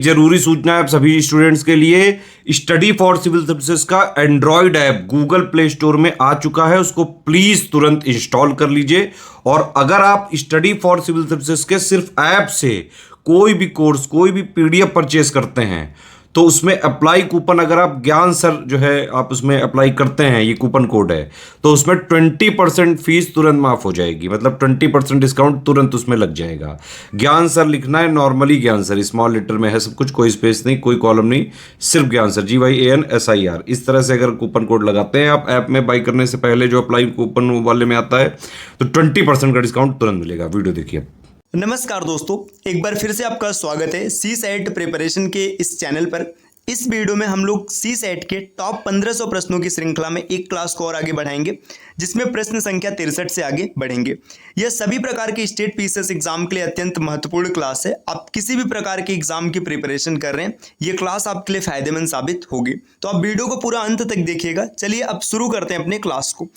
जरूरी सूचना है आप सभी स्टूडेंट्स के लिए। स्टडी फॉर सिविल सर्विसेज का Android app Google play store में आ चुका है, उसको प्लीज तुरंत इंस्टॉल कर लीजिए। और अगर आप स्टडी फॉर सिविल सर्विसेज के सिर्फ ऐप से कोई भी कोर्स, कोई भी पीडीएफ परचेस करते हैं तो उसमें अप्लाई कूपन, अगर आप ज्ञान सर जो है आप उसमें अप्लाई करते हैं, ये कूपन कोड है, तो उसमें 20% फीस तुरंत माफ हो जाएगी। मतलब 20% डिस्काउंट तुरंत उसमें लग जाएगा। ज्ञान सर लिखना है, नॉर्मली ज्ञान सर, स्मॉल लेटर में है सब कुछ, कोई स्पेस नहीं, कोई कॉलम नहीं, सिर्फ ज्ञान सर, GYANSIR। इस तरह से अगर कूपन कोड लगाते हैं आप ऐप में बाई करने से पहले, जो अप्लाई कूपन वाले में आता है, तो 20% का डिस्काउंट तुरंत मिलेगा। वीडियो देखिए। नमस्कार दोस्तों, एक बार फिर से आपका स्वागत है सी सेट प्रिपरेशन के इस चैनल पर। इस वीडियो में हम लोग सी सेट के टॉप 1500 प्रश्नों की श्रृंखला में एक क्लास को और आगे बढ़ाएंगे, जिसमें प्रश्न संख्या 63 से आगे बढ़ेंगे। यह सभी प्रकार के स्टेट पीसीएस एग्जाम के लिए अत्यंत महत्वपूर्ण क्लास है। आप किसी भी प्रकार के एग्जाम की प्रिपरेशन कर रहे हैं, यह क्लास आपके लिए फायदेमंद साबित होगी। तो आप वीडियो को पूरा अंत तक देखिएगा। चलिए अब शुरू करते हैं अपने क्लास को।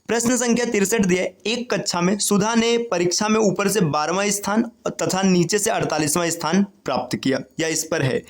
प्रश्न संख्या 63 दिया है, एक कक्षा में सुधा ने परीक्षा में ऊपर से 12वां स्थान तथा नीचे से 48वां स्थान प्राप्त किया, या इस पर है।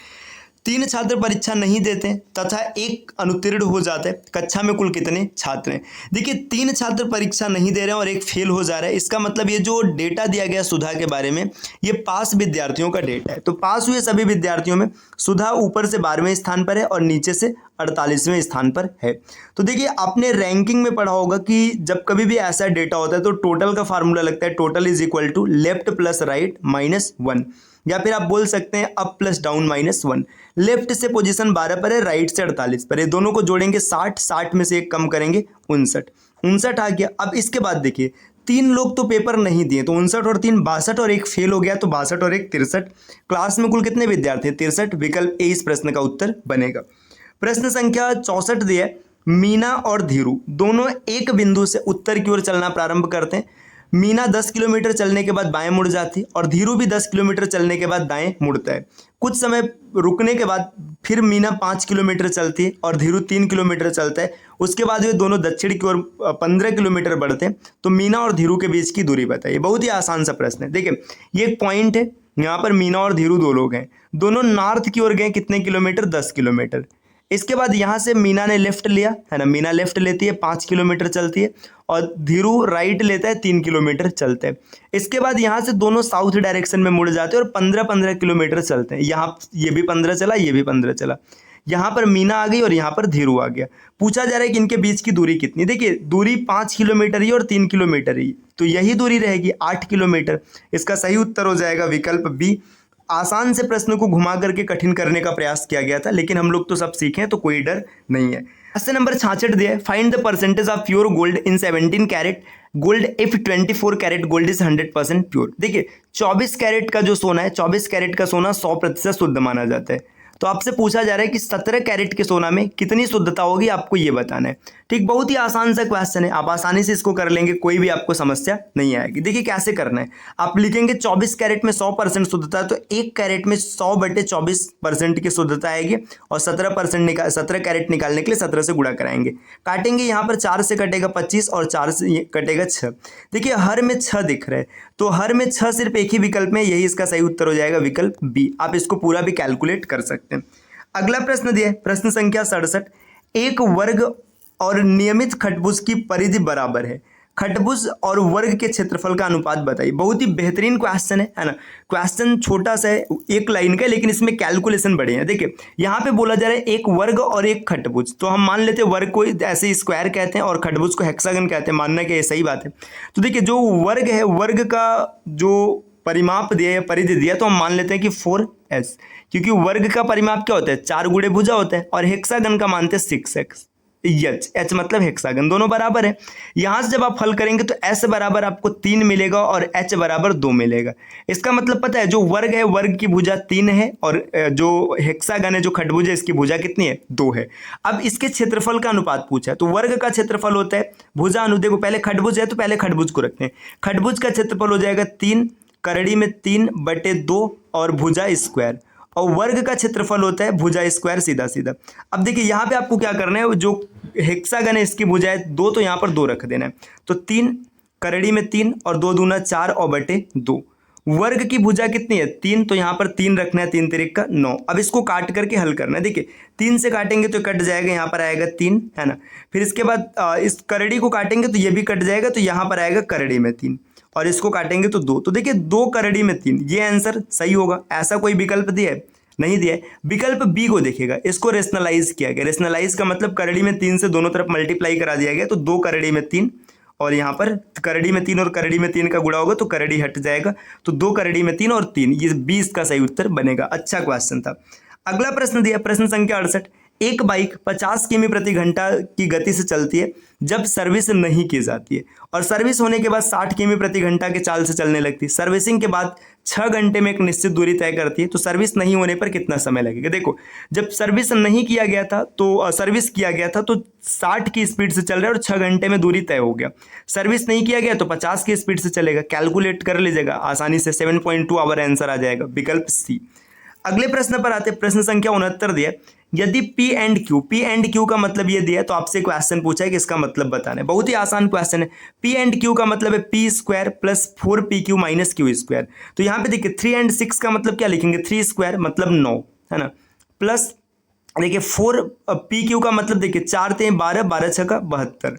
3 छात्र परीक्षा नहीं देते तथा एक अनुत्तीर्ण हो जाता है। कक्षा में कुल कितने छात्र हैं? देखिए, 3 छात्र परीक्षा नहीं दे रहे हैं और एक फेल हो जा रहा है। इसका मतलब ये जो डेटा दिया गया सुधा के बारे में, ये पास विद्यार्थियों का डेटा है। तो पास हुए सभी विद्यार्थियों में सुधा ऊपर से 12वें स्थान पर है और नीचे से 48वें स्थान पर है। तो देखिए, आपने रैंकिंग में पढ़ा होगा कि जब कभी भी ऐसा डेटा होता है तो टोटल का फार्मूला लगता है, total is equal to left plus right minus 1, या फिर आप बोल सकते हैं up plus down minus 1। Left से पोजीशन 12 पर है, राइट से 48 पर है। दोनों को जोड़ेंगे 60, 60 में से एक कम करेंगे 59, 59 आ गया। अब इसके बाद देखिए, 3 लोग तो पेपर नहीं दिए, तो 59 और 3 62, और एक फेल हो गया, तो 62 और 1 63। क्लास में कुल कितने विद्यार्थी हैं? 63। विकल्प ए इस प्रश्न का उत्तर बनेगा। प्रश्न संख्या 64 दिया है, मीना और धीरू दोनों एक बिंदु से उत्तर की ओर चलना प्रारंभ करते हैं। मीना 10 किलोमीटर चलने के बाद बाएं मुड़ जाती और धीरू भी 10 किलोमीटर चलने के बाद दाएं मुड़ता है। कुछ समय रुकने के बाद फिर मीना 5 किलोमीटर चलती है और धीरू 3 किलोमीटर चलता है। उसके बाद वे दोनों दक्षिण की ओर 15 किलोमीटर बढ़ते हैं। तो मीना और धीरू के बीच की दूरी बताइए। बहुत ही आसान सा प्रश्न है। देखिए, ये एक पॉइंट है, यहाँ पर मीना और धीरू 2 लोग हैं, दोनों नॉर्थ की ओर गए, कितने किलोमीटर? 10 किलोमीटर। इसके बाद यहाँ से मीना ने लेफ्ट लिया है ना, मीना लेफ्ट लेती है, 5 किलोमीटर चलती है, और धीरू राइट लेता है, 3 किलोमीटर चलते हैं। इसके बाद यहाँ से दोनों साउथ डायरेक्शन में मुड़ जाते हैं और 15-15 किलोमीटर चलते हैं। यहाँ ये भी 15 चला, ये भी 15 चला। यहाँ पर मीना आ गई और यहाँ पर धीरू आ गया। पूछा जा रहा है कि इनके बीच की दूरी कितनी। देखिए, दूरी 5 किलोमीटर ही और 3 किलोमीटर ही, तो यही दूरी रहेगी 8 किलोमीटर। इसका सही उत्तर हो जाएगा विकल्प बी। आसान से प्रश्न को घुमा करके कठिन करने का प्रयास किया गया था, लेकिन हम लोग तो सब सीखे, तो कोई डर नहीं है। क्वेश्चन नंबर 66 दिया है, find the percentage of pure gold in 17 carat gold if 24 carat gold is 100% pure. देखिए, 24 कैरेट का जो सोना है, 24 कैरेट का सोना 100% शुद्ध माना जाता है। तो आपसे पूछा जा रहा है कि 17 कैरेट के सोना में कितनी शुद्धता होगी, आपको ये बताना है। ठीक, बहुत ही आसान सा क्वेश्चन है, आप आसानी से इसको कर लेंगे, कोई भी आपको समस्या नहीं आएगी। देखिए कैसे करना है, आप लिखेंगे 24 कैरेट में 100% शुद्धता, तो 1 कैरेट में 100/24% की शुद्धता आएगी, और 17 कैरेट निकालने के लिए 17 से गुणा कराएंगे। काटेंगे, यहाँ पर 4 से कटेगा 25 और 4 से कटेगा 6। देखिए, हर में 6 दिख रहा है, तो हर में 6 सिर्फ एक ही विकल्प में, यही इसका सही उत्तर हो जाएगा, विकल्प बी। आप इसको पूरा भी कैलकुलेट कर सकते हैं। अगला प्रश्न दिया है, प्रश्न संख्या 67, एक वर्ग और नियमित खटभुज की परिधि बराबर है, खटभुज और वर्ग के क्षेत्रफल का अनुपात बताइए। बहुत ही बेहतरीन क्वेश्चन है ना। क्वेश्चन छोटा सा है, एक लाइन का, लेकिन इसमें कैलकुलेशन बड़े हैं। देखिए, यहाँ पे बोला जा रहा है एक वर्ग और एक खटभुज, तो हम मान लेते हैं वर्ग को ऐसे स्क्वायर कहते हैं और खटभुज को हेक्सागन कहते हैं, मानना कि ये सही बात है। तो देखिए, जो वर्ग है, वर्ग का जो परिमाप दिया या परिधि दिया, तो हम मान लेते हैं कि 4s, क्योंकि वर्ग का परिमाप क्या होता है? 4 गुणे भुजा होता है, और हेक्सागन का मानते हैं 6x। एच मतलब हेक्सागन, दोनों बराबर है। यहाँ से जब आप हल करेंगे तो एस बराबर आपको 3 मिलेगा और एच बराबर 2 मिलेगा। इसका मतलब पता है, जो वर्ग है, वर्ग की भुजा 3 है, और जो हेक्सागन है, जो खटभुज है, इसकी भुजा कितनी है? 2 है। अब इसके क्षेत्रफल का अनुपात पूछा है, तो वर्ग का क्षेत्रफल होता है भुजा अनु, देखो पहले खटभुज है तो पहले खटभुज को रखते हैं। खटभुज का क्षेत्रफल हो जाएगा 3, करड़ी में 3/2 और भुजा स्क्वायर, और वर्ग का क्षेत्रफल होता है भुजा स्क्वायर, सीधा सीधा। अब देखिए, यहाँ पे आपको क्या करना है, जो हेक्सागन है इसकी भुजा है 2, तो यहाँ पर 2 रख देना है। तो 3, करड़ी में 3 और 2 दूना 4 और बटे 2। वर्ग की भुजा कितनी है 3, तो यहाँ पर 3 रखना है, 3 तिरिक का 9। अब इसको काट करके हल करना है। देखिए 3 से काटेंगे तो कट जाएगा, यहाँ पर आएगा 3, है ना। फिर इसके बाद इस करड़ी को काटेंगे तो ये भी कट जाएगा, तो यहाँ पर आएगा करड़ी में 3, और इसको काटेंगे तो 2। तो देखिए 2 करड़ी में 3, ये आंसर सही होगा। ऐसा कोई विकल्प दिया है? नहीं दिया है। विकल्प बी को देखिएगा, इसको रेशनलाइज किया गया। रेशनलाइज का मतलब करड़ी में 3 से दोनों तरफ मल्टीप्लाई करा दिया गया, तो 2 करड़ी में 3, और यहाँ पर करड़ी में 3 और करड़ी में 3 का गुणा होगा तो करड़ी हट जाएगा, तो 2 करड़ी में 3 और 3, ये 20 का सही उत्तर बनेगा। अच्छा क्वेश्चन था। अगला प्रश्न दिया, प्रश्न संख्या 68। एक बाइक 50 किमी प्रति घंटा की गति से चलती है जब सर्विस नहीं की जाती है, और सर्विस होने के बाद 60 किमी प्रति घंटा के चाल से चलने लगती है। सर्विसिंग के बाद 6 घंटे में एक निश्चित दूरी तय करती है, तो सर्विस नहीं होने पर कितना समय लगेगा? देखो जब सर्विस नहीं किया गया था तो सर्विस किया गया था तो 60 की स्पीड से चल रहा है और 6 घंटे में दूरी तय हो गया। सर्विस नहीं किया गया तो 50 की स्पीड से चलेगा। कैलकुलेट कर लीजिएगा आसानी से, 7.2 आवर आंसर आ जाएगा, विकल्प सी। अगले प्रश्न पर आते हैं, प्रश्न संख्या 69 दिया। यदि P एंड Q का मतलब ये दिया है, तो आपसे क्वेश्चन पूछा है कि इसका मतलब बताना है। बहुत ही आसान क्वेश्चन है। P एंड Q का मतलब है P square plus 4PQ minus Q square. तो यहाँ पे देखिए 3 एंड 6 का मतलब क्या लिखेंगे? 3 स्क्वायर मतलब 9, है ना, प्लस देखिए 4PQ का मतलब देखिए 4 × 12, 12 × 6 = 72,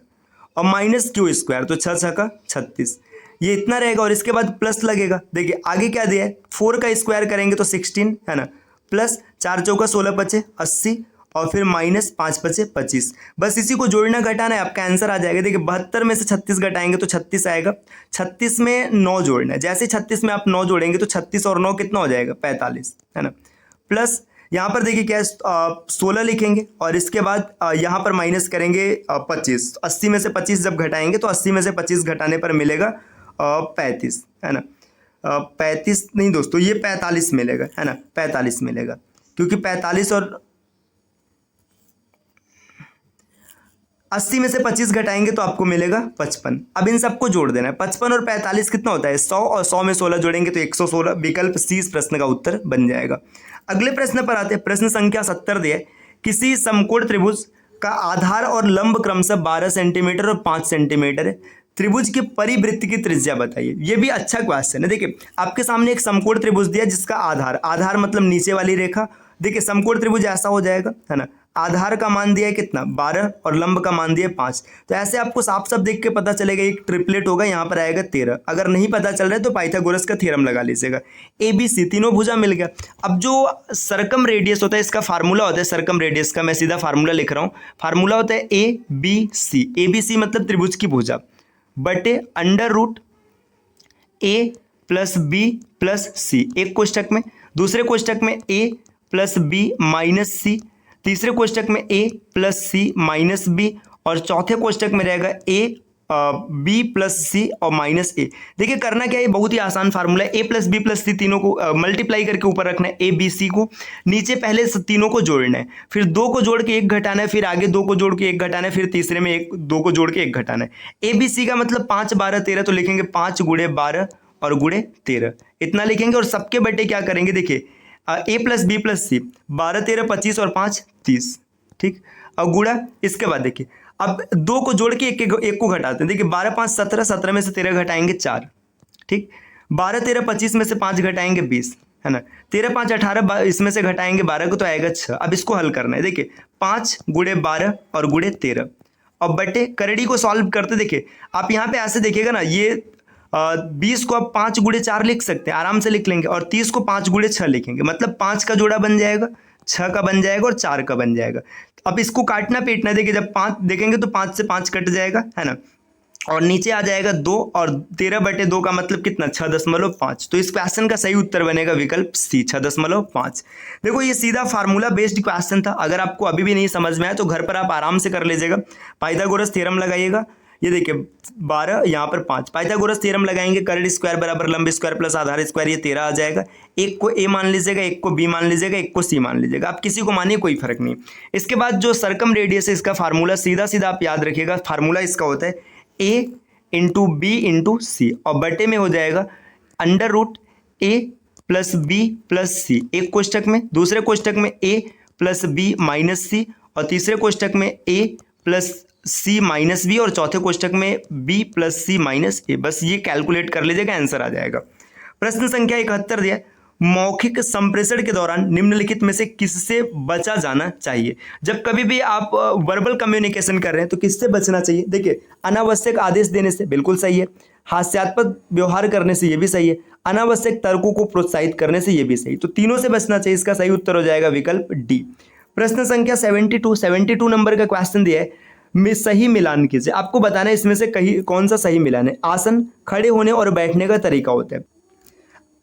और माइनस Q स्क्वायर, तो 6 × 6 = 36, ये इतना रहेगा। और इसके बाद प्लस लगेगा। देखिए आगे क्या दिया है, 4 का स्क्वायर करेंगे तो 16, है ना, प्लस 4 × 4 = 16 × 5 = 80, और फिर माइनस 5 × 5 = 25। बस इसी को जोड़ना घटाना है, आपका आंसर आ जाएगा। देखिए 72 में से 36 घटाएंगे तो 36 आएगा। 36 में 9 जोड़ना है, जैसे 36 में आप 9 जोड़ेंगे तो 36 और 9 कितना हो जाएगा? 45, है ना। प्लस यहाँ पर देखिए क्या 16 लिखेंगे, और इसके बाद यहाँ पर माइनस करेंगे 25। 80 में से 25 जब घटाएंगे तो 80 में से 25 घटाने पर मिलेगा 35, है ना। 35 नहीं दोस्तों, ये 45 मिलेगा, है ना, 45 मिलेगा, क्योंकि 45 और 80 में से 25 घटाएंगे तो आपको मिलेगा 55। अब इन सबको जोड़ देना है। 55 और 45 कितना होता है? 100, और 100 में 16 जोड़ेंगे तो 116। विकल्प सी इस प्रश्न का उत्तर बन जाएगा। अगले प्रश्न पर आते हैं, प्रश्न संख्या 70 दिया है। किसी समकोण त्रिभुज का आधार और लंब क्रमशः 12 सेंटीमीटर और 5 सेंटीमीटर है। त्रिभुज के परिवृत्त की त्रिज्या बताइए। ये भी अच्छा क्वेश्चन है। देखिए आपके सामने एक समकोण त्रिभुज दिया जिसका आधार मतलब नीचे वाली रेखा। देखिए समकोण त्रिभुज ऐसा हो जाएगा, है ना। आधार का मान दिया है कितना? 12, और लंब का मान दिया है 5। तो ऐसे आपको साफ साफ देख के पता चलेगा एक ट्रिपलेट होगा, यहाँ पर आएगा 13। अगर नहीं पता चल रहा है तो पाइथागोरस का थ्योरम लगा लीजिएगा। ABC तीनों भुजा मिल गया। अब जो सर्कम रेडियस होता है, इसका फार्मूला होता है सर्कम रेडियस का, मैं सीधा फार्मूला लिख रहा हूँ। फार्मूला होता है ABC। ABC मतलब त्रिभुज की भुजा बटे √A + B + C, एक कोष्टक में। दूसरे कोष्टक में A + B - C, तीसरे कोष्टक में A + C - B, और चौथे कोष्टक में रहेगा A B + C और -A। देखिए करना क्या है, बहुत ही आसान फार्मूला है। A + B + C तीनों को मल्टीप्लाई करके ऊपर रखना है, A B C को। नीचे पहले तीनों को जोड़ना है, फिर 2 को जोड़ के 1 घटाना है, फिर आगे 2 को जोड़ के 1 घटाना है, फिर तीसरे में 2 को जोड़ के 1 घटाना है। A B C का मतलब 5, 12, 13, तो लिखेंगे 5 × 12 और × 13, इतना लिखेंगे। और सबके बटे क्या करेंगे? देखिए A + B + C 12, 13, 25 और 5 30, ठीक। अब गुणा, इसके बाद देखिए अब 2 को जोड़ के एक को घटाते हैं। देखिए 12, 5, 17, 17 में से 13 घटाएंगे 4, ठीक। 12, 13, 25 में से 5 घटाएंगे 20, है ना। 13, 5, 18, इसमें से घटाएंगे 12 को, तो आएगा 6। अब इसको हल करना है। देखिए 5 × 12 और × 13, और बटे करड़ी को सॉल्व करते। देखिए आप यहाँ पे ऐसे देखिएगा ना, ये 20 को आप 5 × 4 लिख सकते हैं, आराम से लिख लेंगे, और 30 को 5 × 6 लिखेंगे, मतलब 5 का जोड़ा बन जाएगा, 6 का बन जाएगा और 4 का बन जाएगा। अब इसको काटना पीटना, देखिए जब 5 देखेंगे तो 5 से 5 कट जाएगा, है ना, और नीचे आ जाएगा 2, और 13/2 का मतलब कितना? 6.5। तो इस क्वेश्चन का सही उत्तर बनेगा विकल्प सी, 6.5। देखो ये सीधा फार्मूला बेस्ड क्वेश्चन था। अगर आपको अभी भी नहीं समझ में आया तो घर पर आप आराम से कर लीजिएगा, पाइथागोरस थ्योरम लगाइएगा। ये देखिए 12, यहाँ पर 5, पाइथागोरस थ्योरम लगाएंगे, करड़ी स्क्वायर बराबर लंब स्क्वायर प्लस आधार स्क्वायर, ये 13 आ जाएगा। एक को A मान लीजिएगा, एक को B मान लीजिएगा, एक को C मान लीजिएगा, आप किसी को मानिए, कोई फर्क नहीं। इसके बाद जो सर्कम रेडियस है, इसका फार्मूला सीधा सीधा आप याद रखिएगा। फार्मूला इसका होता है A × B × C, और बटे में हो जाएगा √A + B + C, एक कोष्टक में। दूसरे कोष्टक में A + B - C, और तीसरे कोष्टक में A + C - B, और चौथे कोष्टक में B + C - A। बस ये कैलकुलेट कर लीजिएगा, आंसर आ जाएगा। प्रश्न संख्या 71 दिया है, मौखिक संप्रेषण के दौरान निम्नलिखित में से किससे बचा जाना चाहिए। जब कभी भी आप वर्बल कम्युनिकेशन कर रहे हैं तो किससे बचना चाहिए। देखिए, अनावश्यक आदेश देने से बिल्कुल सही है, हास्यास्पद व्यवहार करने से ये भी सही है, अनावश्यक तर्कों को प्रोत्साहित करने से ये भी सही। तो तीनों से बचना चाहिए। इसका सही उत्तर हो जाएगा विकल्प डी। प्रश्न संख्या 72 नंबर का क्वेश्चन दिया है, में सही मिलान कीजिए। आपको बताना है इसमें से कौन सा सही मिलान है। आसन, खड़े होने और बैठने का तरीका होता है।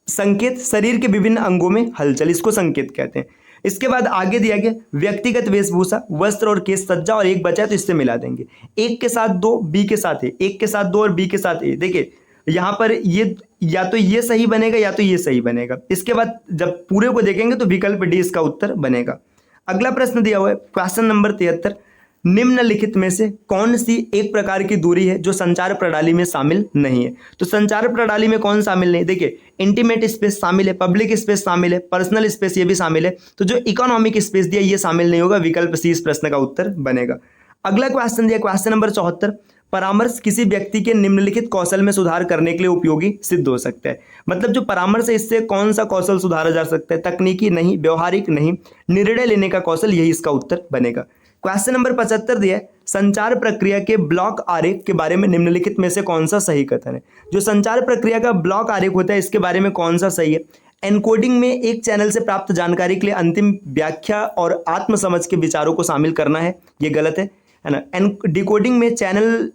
संकेत, शरीर के विभिन्न अंगों में हलचल, इसको संकेत कहते हैं। इसके बाद आगे दिया गया व्यक्तिगत वेशभूषा, वस्त्र और केश सज्जा, और एक बचा है तो इससे मिला देंगे। एक के साथ दो, बी के साथ ए, एक के साथ दो और बी के साथ ए। देखिए यहाँ पर ये या तो ये सही बनेगा या तो ये सही बनेगा। इसके बाद जब पूरे को देखेंगे तो विकल्प डी इसका उत्तर बनेगा। अगला प्रश्न दिया हुआ है क्वेश्चन नंबर 73, निम्नलिखित में से कौन सी एक प्रकार की दूरी है जो संचार प्रणाली में शामिल नहीं है। तो संचार प्रणाली में कौन शामिल नहीं, देखिए इंटीमेट स्पेस शामिल है, पब्लिक स्पेस शामिल है, पर्सनल स्पेस ये भी शामिल है। तो जो इकोनॉमिक स्पेस दिया ये शामिल नहीं होगा, विकल्प सी इस प्रश्न का उत्तर बनेगा। अगला क्वेश्चन दिया क्वेश्चन नंबर 74, परामर्श किसी व्यक्ति के निम्नलिखित कौशल में सुधार करने के लिए उपयोगी सिद्ध हो सकता है। मतलब जो परामर्श है इससे कौन सा कौशल सुधारा जा सकता है, तकनीकी नहीं, व्यवहारिक नहीं, निर्णय लेने का कौशल, यही इसका उत्तर बनेगा। क्वेश्चन नंबर 75 दिया है, संचार प्रक्रिया के ब्लॉक आरेख के बारे में निम्नलिखित में से कौन सा सही कथन है। जो संचार प्रक्रिया का ब्लॉक आरेख होता है इसके बारे में कौन सा सही है। एनकोडिंग में एक चैनल से प्राप्त जानकारी के लिए अंतिम व्याख्या और आत्मसमझ के विचारों को शामिल करना है, ये गलत है ना। डिकोडिंग में चैनल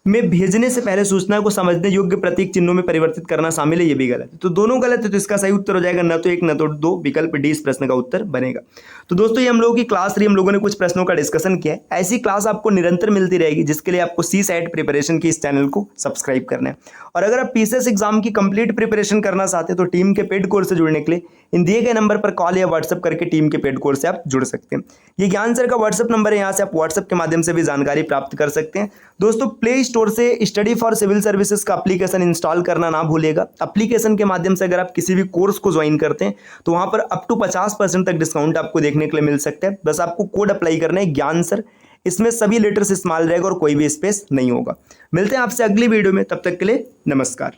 में भेजने से पहले सूचना को समझने योग्य प्रतीक चिन्हों में परिवर्तित करना शामिल है, ये भी गलत है। तो दोनों गलत है, तो इसका सही उत्तर हो जाएगा न तो एक न तो दो, विकल्प डी इस प्रश्न का उत्तर बनेगा। तो दोस्तों ये हम लोगों की क्लास रही, हम लोगों ने कुछ प्रश्नों का डिस्कशन किया है। ऐसी क्लास आपको निरंतर मिलती रहेगी, जिसके लिए आपको सी सेट प्रिपरेशन की इस चैनल को सब्सक्राइब करना है। और अगर आप पीसीएस एग्जाम की कंप्लीट प्रिपरेशन करना चाहते हैं तो टीम के पेड कोर्स से जुड़ने के लिए इन दिए गए नंबर पर कॉल या व्हाट्सएप करके टीम के पेड कोर्स से आप जुड़ सकते हैं। ये ज्ञान सर का व्हाट्सएप नंबर है, यहाँ से आप व्हाट्सएप के माध्यम से भी जानकारी प्राप्त कर सकते हैं। दोस्तों प्ले स्टोर से स्टडी फॉर सिविल सर्विसेज का एप्लीकेशन इंस्टॉल करना ना भूलिएगा। एप्लीकेशन के माध्यम से अगर आप किसी भी कोर्स को ज्वाइन करते हैं तो वहां पर अप टू 50% तक डिस्काउंट आपको देखने के लिए मिल सकता है। बस आपको कोड अप्लाई करना है ज्ञान सर, इसमें सभी लेटर्स स्मॉल रहेगा और कोई भी स्पेस नहीं होगा। मिलते हैं आपसे अगली वीडियो में, तब तक के लिए नमस्कार।